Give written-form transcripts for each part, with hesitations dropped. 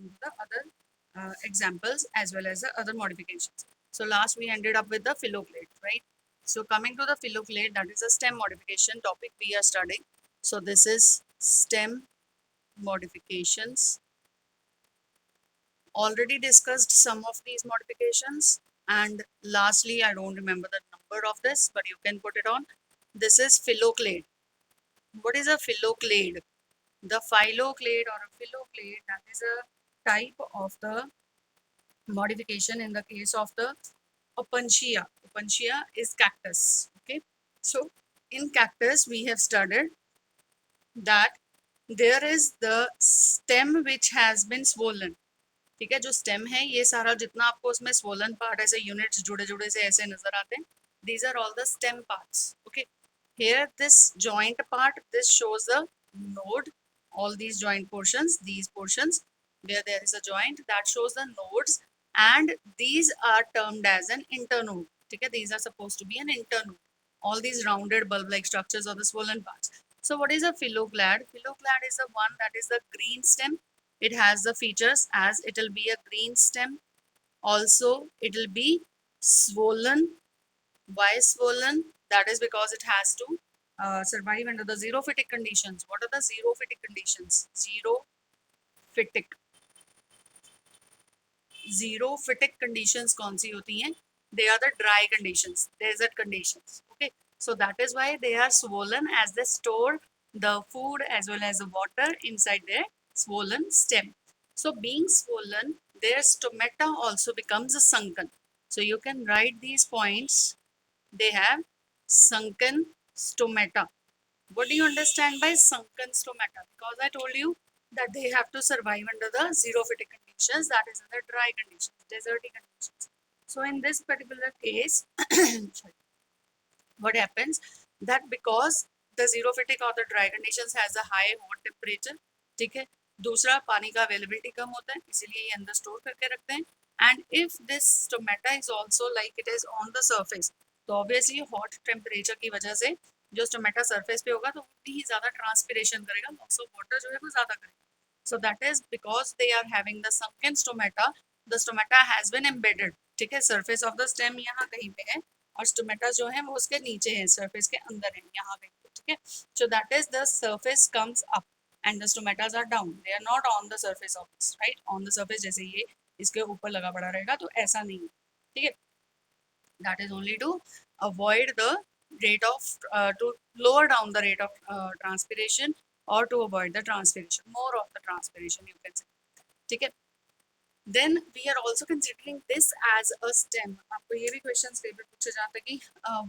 on to the other examples as well as the other modifications. So last we ended up with the phylloclade, right? So coming to the phylloclade, that is a stem modification topic we are studying. So this is stem modifications. Already discussed some of these modifications, and lastly, I don't remember the number of this, but you can put it on. This is phylloclade. What is a phylloclade? The phylloclade or a phylloclade, that is a type of the modification in the case of the Opuntia. Opuntia is cactus. Okay, so in cactus we have studied that there is the stem which has been swollen. ठीक है, जो stem है ये सारा जितना आपको उसमें swollen part ऐसे यूनिट्स जुड़े जुड़े से ऐसे नजर आते हैं, these are all the stem parts. Okay, here this joint part, this shows the node. All these joint portions, these portions where there is a joint, that shows the nodes, and these are termed as an internode. ठीक है, these are supposed to be an internode. All these rounded bulb-like structures or the swollen parts. So what is a phylloclade? Phylloclade is the one that is the green stem. It has the features as it will be a green stem. Also, it will be swollen. Why swollen? That is because it has to survive under the xerophytic conditions. What are the xerophytic conditions? Xerophytic conditions कौन सी होती हैं? They are the dry conditions, desert conditions. Okay, so that is why they are swollen, as they store the food as well as the water inside their swollen stem. So being swollen, their stomata also becomes sunken. So you can write these points. They have sunken stomata. What do you understand by sunken stomata? Because I told you that they have to survive under the xerophytic conditions, that is in the dry conditions, deserty conditions. So in this particular case, what happens that because the xerophytic or the dry conditions has a high hot temperature, ठीक है, दूसरा पानी का availability कम होता है, इसीलिए ये अंदर स्टोर करके रखते हैं. And if this stomata is also like it is on the surface, तो ऑब्वियसली हॉट टेम्परेचर की वजह से जो स्टोमेटा सरफेस पे होगा तो उतनी ही ज्यादा ट्रांसपिरेशन करेगा, लॉस ऑफ वाटर जो है वो ज्यादा करेगा. So that is because they are having the sunken stomata. The stomata has been embedded. ठीक है, सरफेस ऑफ द स्टेम यहाँ कहीं पे है और स्टोमेटा जो है वो उसके नीचे है, सरफेस के अंदर है यहाँ पे. ठीक है, सो that is the surface comes up and the stomatas are down. They are not on the surface of this, right? On the surface जैसे ये इसके ऊपर लगा पड़ा रहेगा, तो ऐसा नहीं है. ठीक है, that is only to avoid the rate of to lower down the rate of transpiration, or to avoid the transpiration, more of the transpiration you can say. ठीक है, then we are also considering this as a stem. आपको ये भी question paper पूछे जाते हैं कि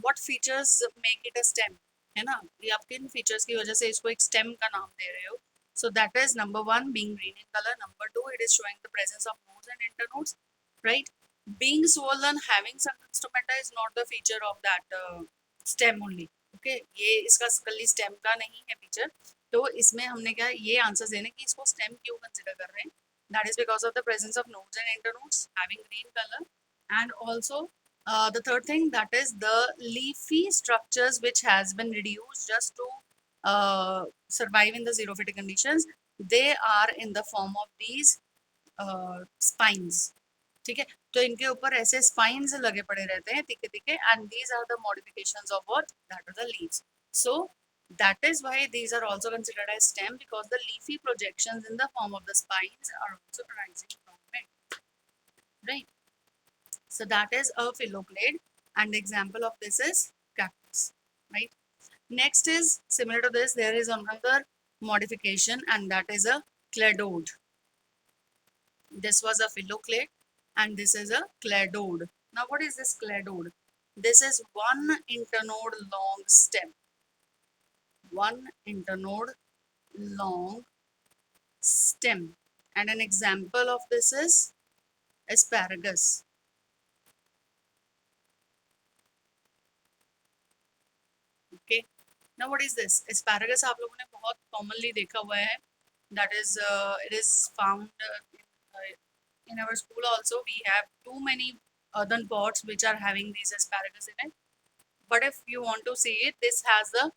what features make it a stem, है ना, ये आप किन फीचर्स की वजह से इसको एक स्टेम का नाम दे रहे हो. So that is number one, being green in color. Number two, it is showing the presence of nodes and internodes, right? Being swollen, having sunken stomata is not the feature of that stem only. Okay, ये इसका कल्ली stem का नहीं है feature. तो इसमें हमने क्या ये आंसर देने कि इसको स्टेम क्यों कंसिडर कर रहे हैं. That is because of the presence of nodes and internodes having green color, and also the third thing, that is the leafy structures which has been reduced just to survive in the xerophytic conditions. They are in the form of these spines. ठीक है, तो इनके ऊपर ऐसे spines लगे पड़े रहते हैं तीखे तीखे, and these are the modifications of what, that are the leaves. So that is why these are also considered as stem, because the leafy projections in the form of the spines are also arising from it, right? So that is a phylloclade, and the example of this is cactus, right? Next is similar to this, there is another modification, and that is a cladode. This was a phylloclade, and this is a cladode. Now what is this cladode? This is one internode long stem. One internode long stem. And an example of this is asparagus. Okay. Now what is this? Asparagus आप लोगों ने बहुत commonly देखा हुआ है. That is, it is found in our school also. We have too many earthen pots which are having these asparagus in it. But if you want to see it, this has the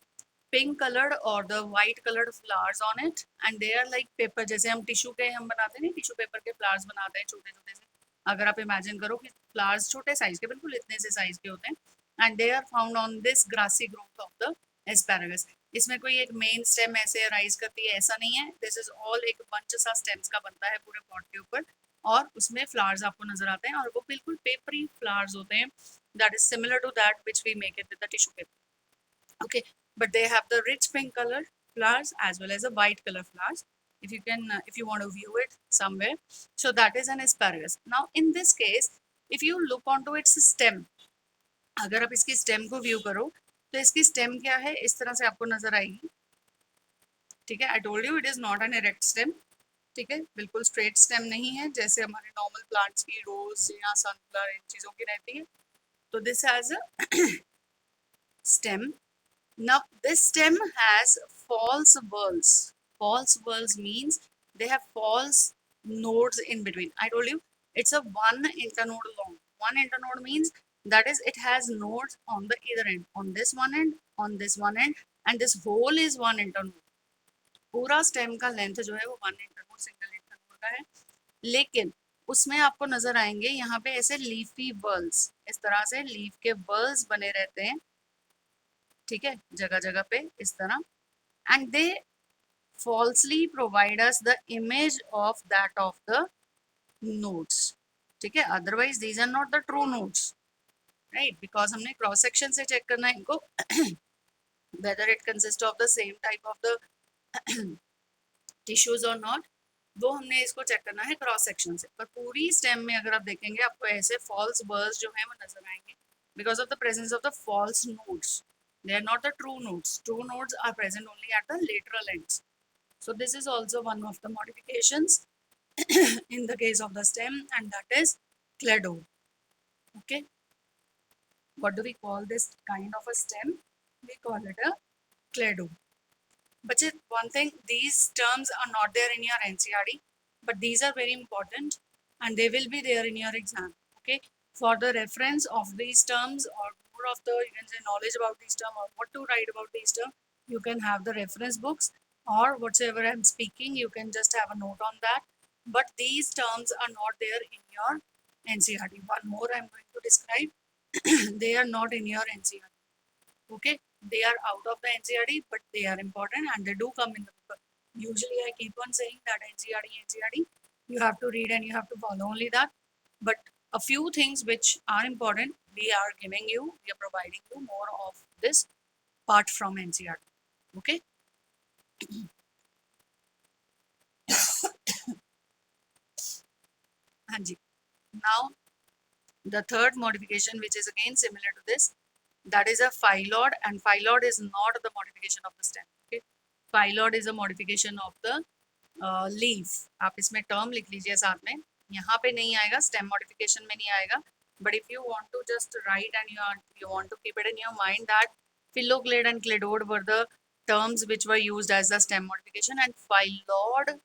pink colored or the white colored flowers on it, and they are like paper, जैसे हम tissue के हम बनाते हैं, tissue paper के flowers बनाते हैं छोटे छोटे से. अगर आप इमेजिन करो कि फ्लावर्स छोटे साइज के, बिल्कुल इतने से साइज के होते हैं, and they are found on this grassy growth of the asparagus. इसमें कोई एक मेन स्टेम ऐसे राइज करती है ऐसा नहीं है. दिस इज ऑल एक बंच सा स्टेम्स का बनता है पूरे पॉट के ऊपर, और उसमें फ्लावर्स आपको नजर आते हैं, और वो बिल्कुल पेपरी फ्लावर्स होते हैं. That is similar to that which we make it with the tissue paper. Okay, but they have the rich pink color flowers as well as the white color flowers, if you can if you want to view it somewhere. So that is an asparagus. Now in this case, if you look onto its stem, अगर आप इसकी stem को view करो तो इसकी stem क्या है, इस तरह से आपको नजर आएगी. ठीक है, I told you it is not an erect stem. ठीक है, बिल्कुल स्ट्रेट स्टेम नहीं है जैसे हमारे नॉर्मल प्लांट्स की रोज या सनफ्लावर इन चीजों की रहती है. तो this has a stem. Now this stem has false whorls. False whorls means they have false nodes in between. I told you it's a one internode long. One internode means that is it has nodes on the either end, on this one end, on this one end, and this whole is one internode. पूरा stem का length जो है वो one internode, single internode का है. लेकिन उसमें आपको नजर आएंगे यहाँ पे ऐसे लीफी बर्ल्स, इस तरह से लीफ के बर्ल्स बने रहते हैं. ठीक है, जगह जगह पे इस तरह, and they falsely provide us the image of that of the nodes. ठीक है, otherwise these are not the true nodes, right? Because हमने cross section से check करना है इनको whether it consists of the same type of the tissues or not. वो हमने इसको चेक करना है क्रॉस सेक्शन से. पर पूरी स्टेम में अगर आप देखेंगे आपको ऐसे फॉल्स बर्स जो है वो नजर आएंगे because of the presence of the false nodes. They are not the true nodes. True nodes are present only at the lateral ends. So this is also one of the modifications in the case of the stem, and that is clado. Okay, what do we call this kind of a stem? We call it a clado. But one thing, these terms are not there in your NCERT, but these are very important and they will be there in your exam. Okay, for the reference of these terms or more of the, you can say, knowledge about these terms or what to write about these terms, you can have the reference books, or whatsoever I'm speaking, you can just have a note on that. But these terms are not there in your NCERT. One more I'm going to describe. They are not in your NCERT. Okay, they are out of the NCERT, but they are important and they do come in the book. Usually I keep on saying that NCERT, you have to read and you have to follow only that. But a few things which are important, we are giving you, we are providing you more of this part from NCERT. Okay. Now the third modification, which is again similar to this, that is a phylloid, and phylloid is not the modification of the stem. Okay, phylloid is a modification of the leaf. आप इसमें term लिख लीजिए साथ में, यहाँ पे नहीं आएगा, stem modification में नहीं आएगा. But if you want to just write and you want to keep it in your mind that phylloglade and cladode were the terms which were used as the stem modification, and phylloid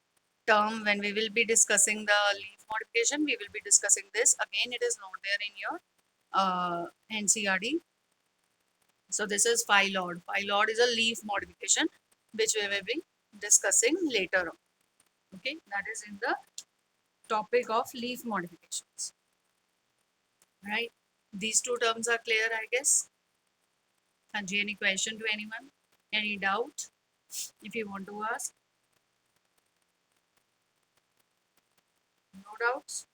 term, when we will be discussing the leaf modification, we will be discussing this. Again, it is not there in your NCERT. So this is phylloid. Phylloid is a leaf modification which we will be discussing later on. Okay, that is in the topic of leaf modifications. Right? These two terms are clear, I guess. Sanjay, any question to anyone? Any doubt? If you want to ask. No doubts?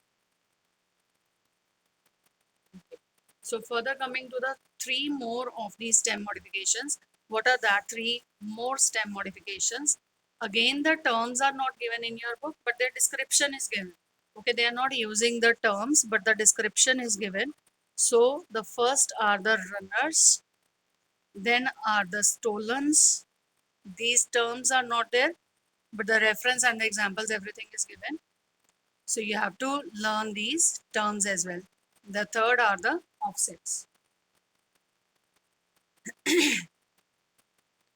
Okay. So further coming to the three more of these stem modifications. What are that three more stem modifications? Again, the terms are not given in your book, but their description is given. Okay, they are not using the terms, but the description is given. So the first are the runners, then are the stolons. These terms are not there, but the reference and the examples, everything is given. So you have to learn these terms as well. The third are the offsets.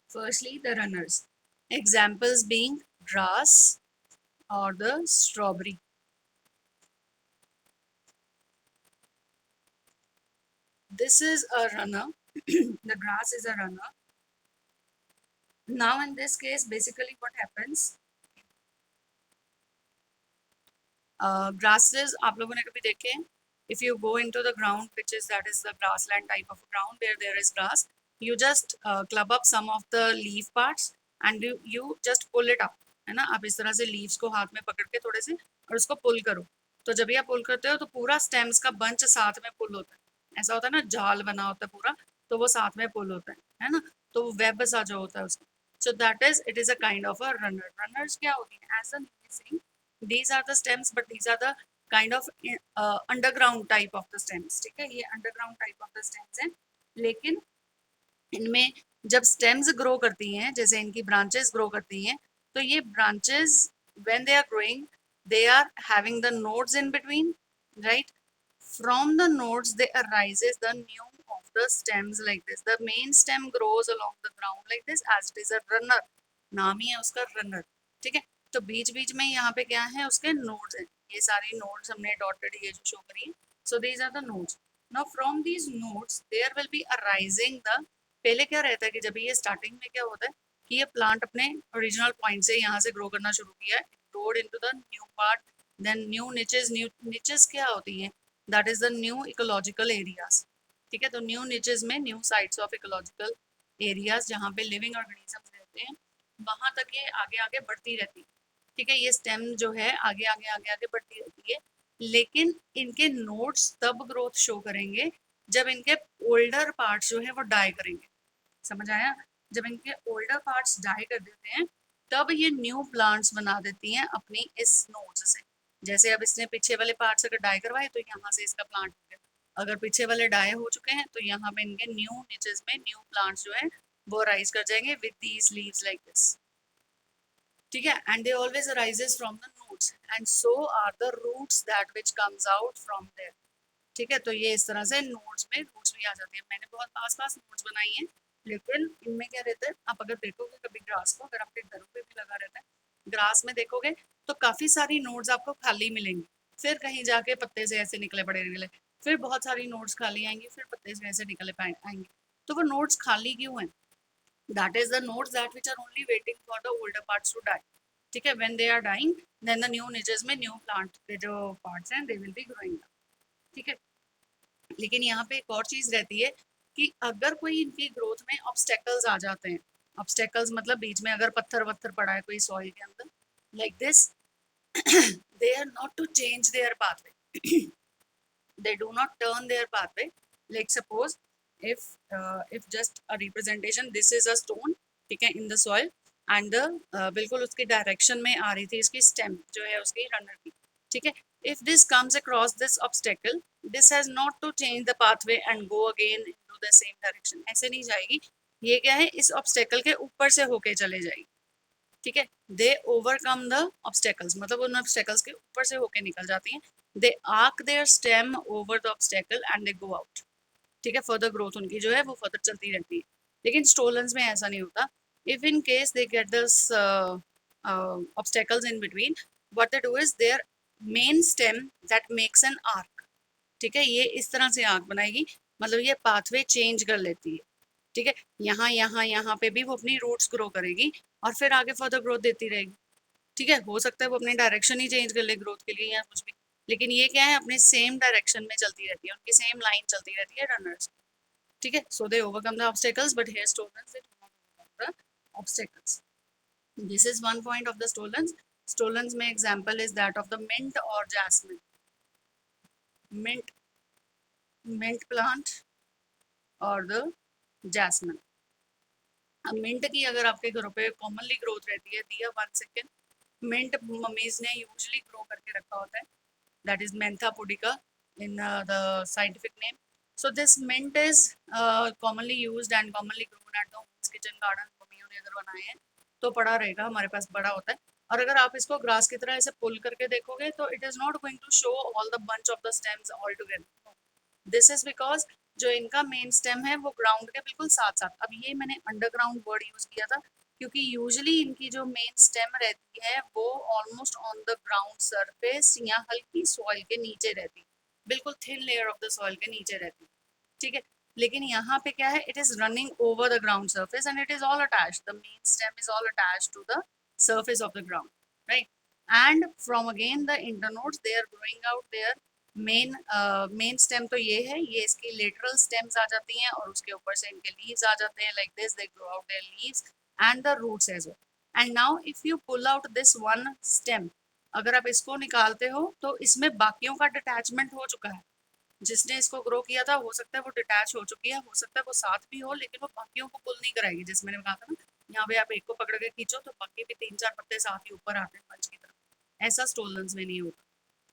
Firstly, the runners. Examples being grass or the strawberry. This is a runner. The grass is a runner. Now in this case, basically what happens, grasses आप लोगों ने कभी देखे हैं? If you go into the ground, which is that is the grassland type of ground where there is grass, you just club up some of the leaf parts and you just pull it up, है ना? आप इस तरह से leaves को हाथ में पकड़ के थोड़े से और उसको pull करो, तो जब ये आप pull करते हो तो पूरा stems का bunch साथ में pull होता है, ऐसा होता है ना, जाल बना होता है पूरा, तो वो साथ में pull होता है ना? तो वो web सा जो होता है उसका, so that is it is a kind of a runner. Runners क्या होती है? As the name is saying, these are the stems, but these are the kind of underground type of the stems, ठीक है, ये underground type of the stems हैं, लेकिन इनमें जब स्टेम्स ग्रो करती हैं, जैसे इनकी ब्रांचेस ग्रो करती हैं, तो ये branches when they are growing, they are having the nodes in between, right? From the nodes, they arises the new of the stems like this. The main stem grows along the ground like this as it is a runner. नाम ही है उसका runner, ठीक है? तो बीच बीच में यहाँ पे क्या है, उसके नोड्स हैं, ये सारी नोड्स हमने डॉटेड ये जो शो करी है, so these are the nodes. Now from these nodes there will be arising the, पहले क्या रहता है कि जब ये स्टार्टिंग में क्या होता है कि ये प्लांट अपने ओरिजिनल पॉइंट से यहाँ से ग्रो करना शुरू किया है, growed into the new part, then new niches. New niches क्या होती हैं? That is the new ecological areas, ठीक है? तो न्यू निचेस में new sites of ecological areas जहाँ पे लिविंग ऑर्गेनिजम्स रहते हैं, वहां तक ये आगे आगे बढ़ती रहती है, ठीक है? ये स्टेम जो है आगे आगे आगे आगे बढ़ती रहती है, लेकिन इनके नोड्स तब ग्रोथ शो करेंगे जब इनके ओल्डर पार्ट्स जो है वो डाई करेंगे, समझ आया? जब इनके ओल्डर पार्ट्स डाई कर देते हैं, तब ये न्यू प्लांट्स बना देती हैं अपनी इस नोड्स से. जैसे अब इसने पीछे वाले पार्ट्स अगर डाई करवाए तो यहाँ से इसका प्लांट हो गया, अगर पीछे वाले डाई हो चुके हैं तो यहाँ पे इनके न्यू निचेस में न्यू प्लांट्स जो है वो राइज कर जाएंगे with these leaves like this, ठीक है? And they always arises from the nodes and so are the roots that which comes out from there, ठीक है? तो ये इस तरह से नोड्स में रूट्स भी आ जाती है. मैंने बहुत पास पास नोड्स बनाई हैं, लेकिन इनमें क्या रहता है, आप अगर देखोगे कभी ग्रास को, अगर आपके घरों पे भी लगा रहता है, ग्रास में देखोगे तो काफी सारी नोड्स आपको खाली मिलेंगी, फिर कहीं जाके पत्ते से ऐसे निकले पड़े निकले, फिर बहुत सारी नोड्स खाली आएंगी, फिर पत्ते से ऐसे निकले आएंगे. तो वो नोड्स खाली क्यों हैं? That is the nodes that which are only waiting for the older parts to die, ठीक है? When they are dying, then the new niches में न्यू प्लांट के जो पार्ट्स हैं दे विल बी ग्रोइंग, ठीक है? लेकिन यहाँ पे एक और चीज रहती है कि अगर कोई इनकी ग्रोथ में ऑब्स्टेकल्स आ जाते हैं, ऑब्स्टेकल्स मतलब बीच में अगर पत्थर वत्थर पड़ा है कोई सॉइल के अंदर like this, they are not to change their pathway. They do not turn their pathway. Like suppose if just a representation, this is a stone, ठीक है, in the soil, and the बिल्कुल उसकी direction में आ रही थी इसकी stem जो है उसकी रनर की, ठीक है? If this comes across this obstacle, this has not to change the pathway and go again into the same direction. ऐसे नहीं जाएगी, ये क्या है, इस ऑब्स्टेकल के ऊपर से होके चले जाएगी, ठीक है? दे ओवरकम द ऑब्स्टेकल्स, मतलब उन ऑब्स्टेकल्स के ऊपर से होके निकल जाती हैं. They arch their stem over the obstacle and they go out, ठीक है? फर्दर ग्रोथ उनकी जो है वो फर्दर चलती रहती है. लेकिन स्टोलन्स में ऐसा नहीं होता. If in case they get this obstacles in between, what they do is their main stem that makes an arc, ठीक है? ये इस तरह से आर्क बनाएगी, मतलब ये पाथवे चेंज कर लेती है, ठीक है? यहाँ यहाँ यहाँ पे भी वो अपनी रूट्स ग्रो करेगी और फिर आगे फर्दर ग्रोथ देती रहेगी, ठीक है? हो सकता है वो अपनी डायरेक्शन ही चेंज कर ले ग्रोथ के लिए या कुछ भी, लेकिन ये क्या है, अपने सेम डायरेक्शन में चलती रहती है, उनकी सेम लाइन चलती रहती है रनर्स, ठीक है? So they overcome the obstacles but here stolons they do not overcome the obstacles. This is one point of the stolons. Stolons में example is that of the mint और jasmine. Mint, mint plant और the jasmine. अब mint की अगर आपके घरों पे commonly growth रहती है, दिया 1 सेकेंड, मिंट मम्मीज ने यूजुअली ग्रो करके रखा होता है, that is mentha pudica in the scientific name. So this mint is commonly used and commonly grown at the home's kitchen garden. मम्मियों ने अगर बनाए हैं तो पड़ा रहेगा हमारे पास, बड़ा होता है. और अगर आप इसको ग्रास की तरह ऐसे पुल करके देखोगे तो it is not going to show all the bunch of the stems all together. This is because जो इनका मेन स्टेम है वो ग्राउंड के बिल्कुल साथ साथ, अब ये मैंने अंडरग्राउंड वर्ड यूज किया था क्योंकि यूजुअली इनकी जो मेन स्टेम रहती है वो almost on the ground surface या हल्की सॉइल के नीचे रहती है, बिल्कुल thin layer of the soil के नीचे रहती है, ठीक है? लेकिन यहाँ पे क्या है, it is running over the ground surface and it is all attached, the main stem is all attached to the surface of the ground, right? And from again the internodes, they are growing out their main stem तो ये है, ये इसकी lateral stems आ जाती हैं और उसके ऊपर से इनके leaves आ जाते हैं, like this they grow out their leaves and the roots as well. And now if you pull out this one stem, अगर आप इसको निकालते हो तो इसमें बाकियों का डिटैचमेंट हो चुका है, जिसने इसको ग्रो किया था हो सकता है वो डिटैच हो चुकी है, हो सकता है वो साथ भी हो, लेकिन वो बाकियों को पुल नहीं कराएगी। जैसे मैंने कहा था ना, यहाँ पे आप एक को पकड़ के खींचो तो बाकी भी 3-4 पत्ते साथ ही ऊपर आते हैं मंच की तरफ, ऐसा स्टोलन्स में नहीं होता।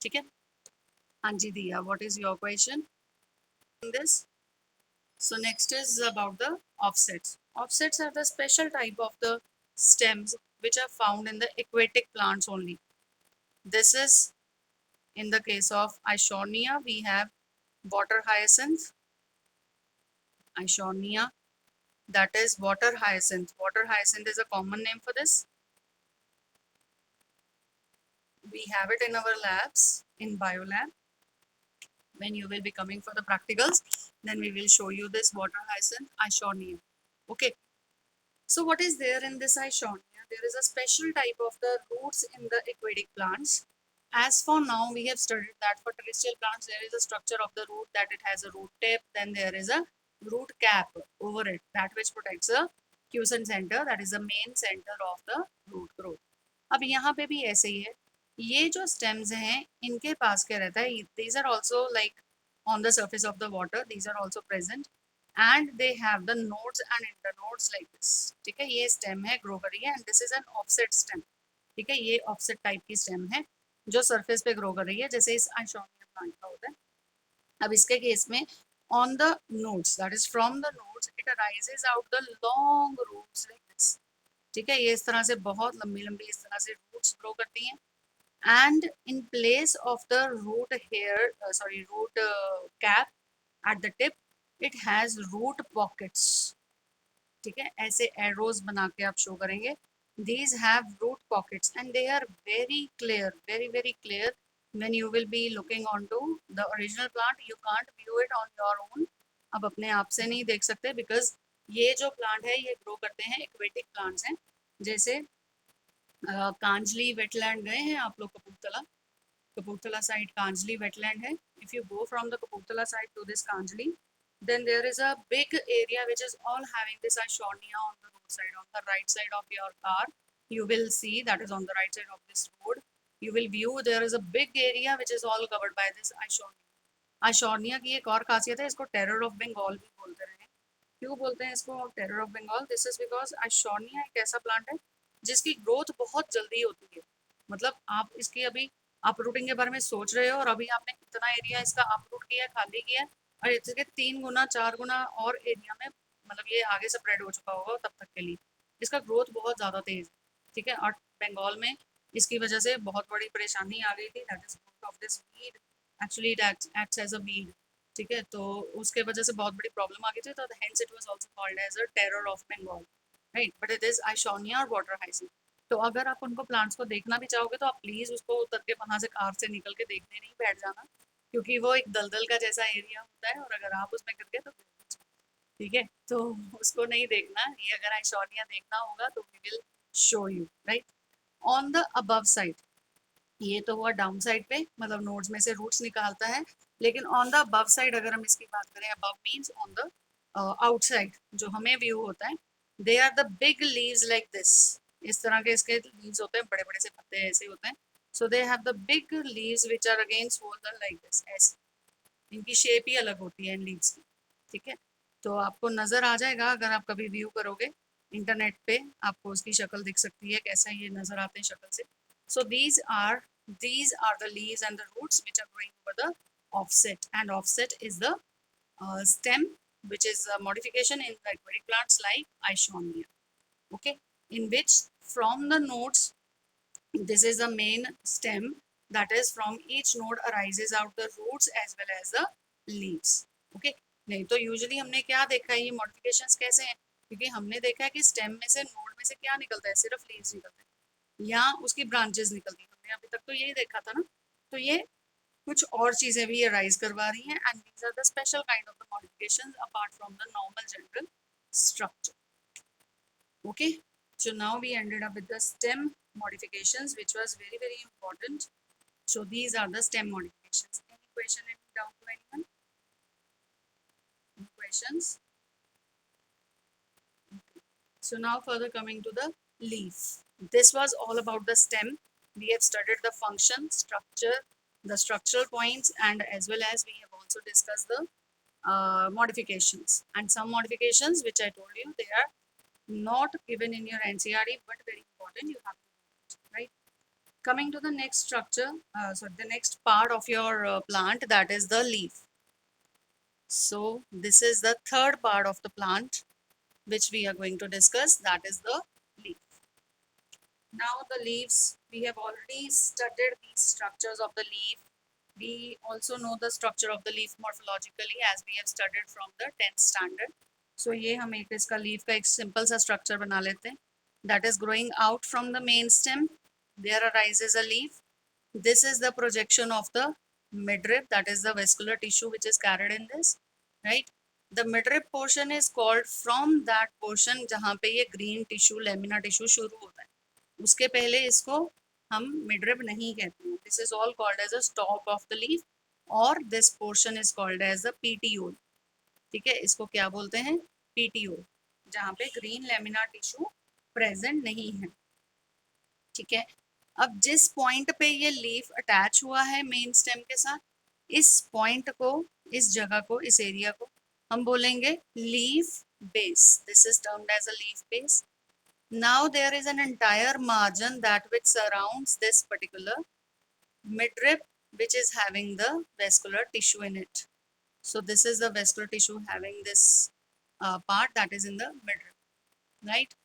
ठीक है, हाँ जी दिया, what is your question in this? So next is about the offsets. Offsets are the special type of the stems which are found in the aquatic plants only. This is in the case of Isonia, we have water hyacinth, Isonia, that is water hyacinth. Water hyacinth is a common name for this. We have it in our labs, in biolab. When you will be coming for the practicals, then we will show you this water hyacinth, Isonia. Okay. So what is there in this Isonia? There is a special type of the roots in the aquatic plants. As for now, we have studied that for terrestrial plants, there is a structure of the root, that it has a root tip, then there is a root cap over it, that which protects the quiescent center, that is the main center of the root growth. अब यहाँ पे भी ऐसे ही है, ये जो stems हैं इनके पास क्या रहता है, these are also like on the surface of the water, these are also present and they have the nodes and internodes like this. ठीक है, ये stem है, grow कर रही है, and this is an offset stem. ठीक है, ये offset type की stem है जो सरफेस पे ग्रो कर रही है, जैसे इस आइसोनिया प्लांट का होता है। अब इसके केस में on the nodes, that is from the nodes, it arises out the long roots like this. ठीक है, ये इस तरह से बहुत लंबी लंबी इस तरह से रूट्स ग्रो करती हैं and in place of the root hair, sorry root cap at the tip, it has root pockets. ठीक है, ऐसे एरोज बना के आप शो करेंगे, these have root pockets and they are very clear, very clear. When you will be looking onto the original plant, you can't view it on your own, अब अपने आप से नहीं देख सकते, because ये जो प्लांट है ये ग्रो करते हैं, एक्वेटिक प्लांट्स हैं। जैसे कांजली वेटलैंड गए हैं आप लोग, Kapurthala, Kapurthala side Kanjli wetland hai. If you go from the Kapurthala side to this Kanjli, then there is a big area which is all having this Isonia on the roadside. On the right side of your car, you will see, that is on the right side of this road, you will view there is a big area which is all covered by this Isonia. Isonia की एक और खासियत है, इसको terror of Bengal भी बोलते रहे। क्यों बोलते हैं इसको terror of Bengal? This is because Isonia एक ऐसा प्लांट है जिसकी ग्रोथ बहुत जल्दी होती है। मतलब आप इसकी अभी अपरूटिंग के बारे में सोच रहे हो और अभी आपने इतना एरिया इसका अपरूट किया, खाली किया, और इसके 3 गुना 4 गुना और एरिया में मतलब ये आगे स्प्रेड हो चुका होगा तब तक के लिए। इसका ग्रोथ बहुत ज़्यादा तेज है। ठीक है, और बंगाल में इसकी वजह से बहुत बड़ी परेशानी आ गई थी, that is growth of this weed, actually it acts as a weed. ठीक है, तो उसके वजह से बहुत बड़ी प्रॉब्लम आ गई थी, तो hence it was also called as a terror of Bengal, right? But it is Isonia और वाटर हाइसिंथ। तो अगर आप उनको प्लांट्स को देखना भी चाहोगे तो आप प्लीज उसको उतर के वहां से कार से निकल के देखने नहीं बैठ जाना, क्योंकि वो एक दलदल का जैसा एरिया होता है और अगर आप उसमें गिर गए तो गिर गए। ठीक है, तो उसको नहीं देखना, ये अगर Isonia देखना होगा तो we will show you, right? On the above side, ये तो हुआ डाउन साइड पे, मतलब नोड्स में से रूट्स निकालता है, लेकिन ऑन द अबव साइड अगर हम इसकी बात करें, above means on the outside जो हमें व्यू होता है, they are the big leaves like this. इस तरह के इसके लीव्स होते हैं, बड़े बड़े से पत्ते ऐसे होते हैं। So they have the big leaves which are again swollen like this, ऐसे इनकी शेप ही अलग होती है इन लीव्स की। ठीक है, तो आपको नजर आ जाएगा अगर आप कभी व्यू करोगे इंटरनेट पे, आपको उसकी शक्ल दिख सकती है, कैसा ये नजर आते हैं शक्ल से। सो these are the leaves and the roots which are growing over the offset, and offset is the stem which is a modification in the aquatic plants like Isonia. Okay, in which from the nodes, this is the main stem, that is from each node arises out the roots as well as the leaves. Okay, नहीं तो usually हमने क्या देखा है, ये modifications कैसे हैं, क्योंकि हमने देखा है कि स्टेम में से, नोड में से क्या निकलता है, सिर्फ लीव्स निकलते हैं या उसकी ब्रांचेस निकलती हैं, हमने अभी तक तो यही देखा था ना। तो ये कुछ और चीजें भी अराइज करवा रही हैं, and these are the special kind of the modifications apart from the normal general structure. Okay, so now we ended up with the stem modifications, which was very, very important. So these are the stem modifications. Any question, any doubt to anyone? Any questions? So now further coming to the leaf. This was all about the stem. We have studied the function, structure, the structural points, and as well as we have also discussed the modifications. And some modifications which I told you, they are not given in your NCERT, but very important, you have to know it, right? Coming to the next structure, the next part of your plant, that is the leaf. So this is the third part of the plant which we are going to discuss, that is the leaf. Now the leaves, we have already studied these structures of the leaf. We also know the structure of the leaf morphologically as we have studied from the 10th standard. So ये हम एक इसका leaf का एक simple सा structure बना लेते हैं. That is growing out from the main stem. There arises a leaf. This is the projection of the midrib, that is the vascular tissue which is carried in this, right? The midrib portion is called from that portion जहाँ पे ये green tissue, lamina tissue शुरू होता है. उसके पहले इसको हम midrib नहीं कहते हैं. This is all called as a stalk of the leaf और this portion is called as a petiole. ठीक है, इसको क्या बोलते हैं? petiole, जहाँ पे green lamina tissue present नहीं है. ठीक है, अब जिस पॉइंट पे ये लीफ अटैच हुआ है मेन स्टेम के साथ, इस पॉइंट को, इस जगह को, इस एरिया को हम बोलेंगे leaf base. This is termed as a leaf base. Now there is an entire margin that which surrounds this particular midrib, which is having the vascular tissue in it. So this is the vascular tissue having this part that is in the midrib, right?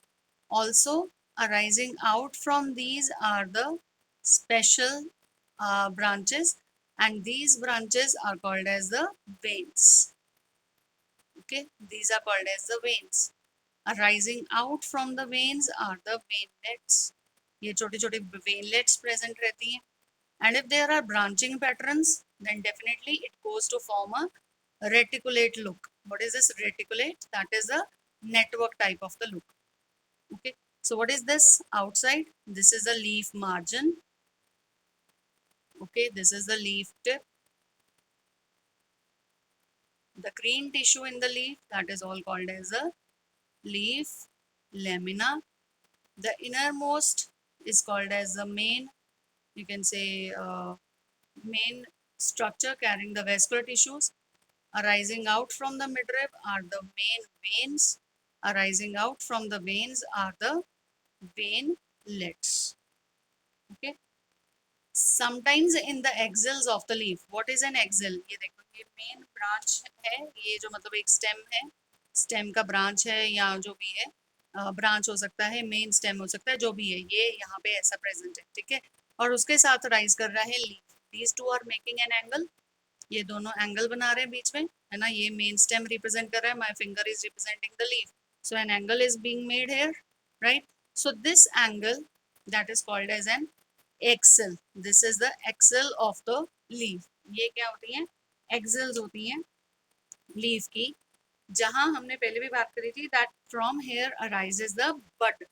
Also arising out from these are the special branches, and these branches are called as the veins. Okay, these are called as the veins. Arising out from the veins are the veinlets. ये छोटे छोटे veinlets present रहती हैं. And if there are branching patterns, then definitely it goes to form a reticulate look. What is this reticulate? That is a network type of the look. Okay, so what is this outside? This is a leaf margin. Okay, this is the leaf tip. The green tissue in the leaf, that is all called as a leaf lamina. The innermost is called as the main, you can say main structure carrying the vascular tissues. Arising out from the midrib are the main veins. Arising out from the veins are the veinlets. Okay, sometimes in the axils of the leaf. What is an axil? ये देखो, ये main branch है, ये जो मतलब एक stem है, stem का ब्रांच है या जो भी है, ब्रांच हो सकता है, मेन स्टेम हो सकता है, जो भी है, ये यहाँ पे ऐसा प्रेजेंट है. ठीक है, और उसके साथ राइज कर रहा है leaf. These two are making an angle. ये दोनों एंगल बना रहे हैं बीच में, है ना. ये मेन स्टेम रिप्रेजेंट कर रहा है, my finger is representing the leaf. So an angle is being made here, right. So this angle that is called as an axil. This is the axil of the leaf. ये क्या होती हैं? Axils होती हैं leaf की. जहां हमने पहले भी बात करी थी that from here arises the bud,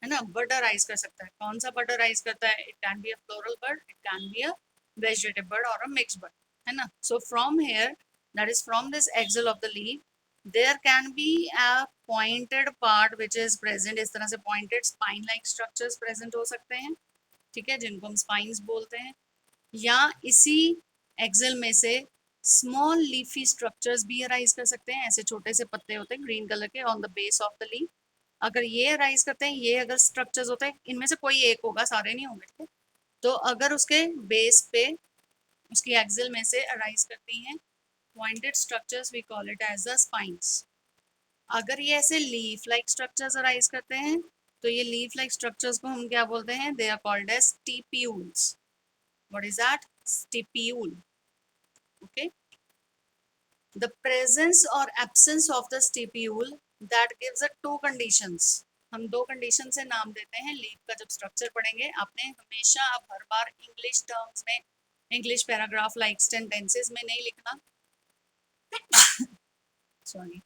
है ना. bud arise कर सकता है. कौन सा bud arise करता है? It can be a floral bud, it can be a vegetative bud or a mixed bud, है ना. So from here, that is from this axil of the leaf, there can be a pointed part which is present. इस तरह से pointed spine like structures present हो सकते हैं. ठीक है, जिनको हम स्पाइन्स बोलते हैं. या इसी एक्सेल में से स्मॉल लीफी स्ट्रक्चर्स भी अराइज कर सकते हैं. ऐसे छोटे से पत्ते होते हैं ग्रीन कलर के on the base of the leaf. अगर ये अराइज करते हैं, ये अगर स्ट्रक्चर्स होते हैं, इनमें से कोई एक होगा, सारे नहीं होंगे. ठीक है, तो अगर उसके बेस पे, उसकी एक्सेल में से अराइज करती हैं pointed structures, we call it as the spines. अगर ये ऐसे लीफ लाइक स्ट्रक्चर्स अराइज करते हैं, तो ये लीफ लाइक स्ट्रक्चर्स को हम क्या बोलते हैं? They are called as stipules. What is that? Stipule. Okay, the presence or absence of the stipule, that gives a two conditions. हम दो कंडीशन से नाम देते हैं लीफ का. जब स्ट्रक्चर पढ़ेंगे आपने हमेशा, आप हर बार इंग्लिश टर्म्स में, इंग्लिश पैराग्राफ लाइक सेंटेंसेस में नहीं लिखना. सॉरी,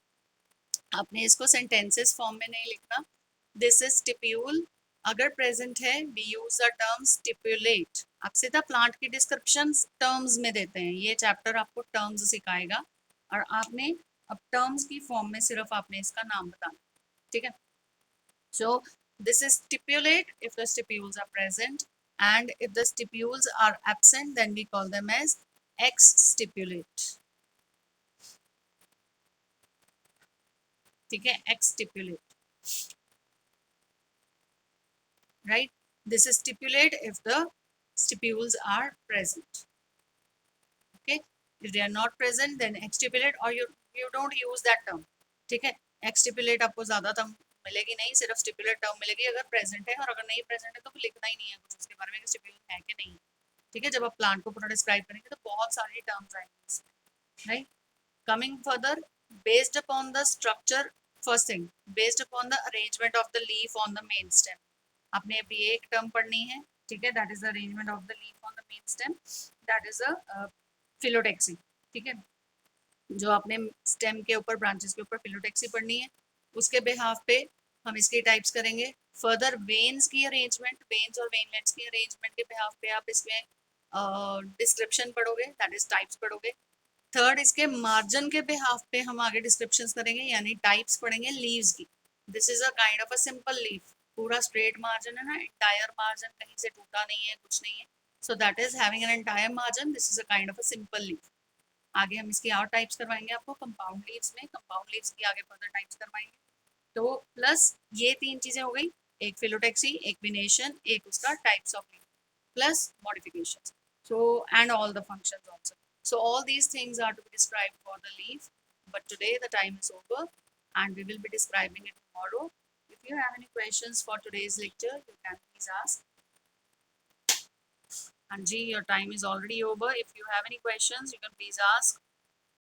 आपने इसको सेंटेंसेस फॉर्म में नहीं लिखना। दिस इज स्टिप्यूल, अगर प्रेजेंट है we use the term stipulate. आप सीधा प्लांट की डिस्क्रिप्शन टर्म्स में देते हैं, ये चैप्टर आपको टर्म्स सिखाएगा और आपने अब टर्म्स की फॉर्म में सिर्फ आपने इसका नाम बताना, ठीक है। So this is stipulate if the stipules are present, and if the stipules are absent then we call them as ex stipulate, ठीक है, ex stipulate, right? This is stipulate if the stipules are present, okay? If they are not present then exstipulate, or you don't use that term, ठीक है। exstipulate आपको ज्यादा term मिलेगी नहीं, सिर्फ stipulate term मिलेगी अगर प्रेजेंट है, और अगर नहीं प्रेजेंट है तो फिर लिखना ही नहीं है कुछ उसके बारे में कि stipulate है कि नहीं, ठीक है। जब आप प्लांट को पूरा डिस्क्राइब करेंगे तो बहुत सारी टर्म्स आएंगे इसमें, right. Coming further, based upon the structure, first thing, based upon the arrangement of the leaf on the main stem, आपने अभी एक टर्म पढ़नी है, ठीक है, that is the arrangement of the leaf on the main stem, that is a phyllotaxy, ठीक है। जो आपने स्टेम के ऊपर, ब्रांचेस के ऊपर फिलोटेक्सी पढ़नी है, उसके बिहाफ पे हम इसकी टाइप्स करेंगे। फर्दर वेन्स की अरेंजमेंट, वेन्स और वेनलेट्स की अरेंजमेंट के बिहाफ पे आप इसमें डिस्क्रिप्शन पढ़ोगे, दैट इज टाइप्स पढ़ोगे। थर्ड, इसके मार्जिन के बिहाफ पे हम आगे डिस्क्रिप्शंस करेंगे, यानी टाइप्स पढ़ेंगे लीव्स की। This is a kind of a simple leaf, पूरा स्ट्रेट मार्जिन है ना, एंटायर मार्जिन कहीं से टूटा नहीं है, कुछ नहीं है, सो that is having an entire margin, this is a kind of a simple leaf. आगे हम इसकी और टाइप्स करवाएंगे आपको कंपाउंड लीव्स में, कंपाउंड लीव्स की आगे फर्दर टाइप्स करवाएंगे। तो प्लस ये तीन चीजें हो गई, एक फिलोटेक्सी, एक विनेशन, एक उसका types of leaf, plus modifications. So, and all the functions also. So, all these things are to be described for the leaf. But today the time is over and we will be describing it tomorrow. If you have any questions for today's lecture, you can please ask. Anji, your time is already over. If you have any questions, you can please ask.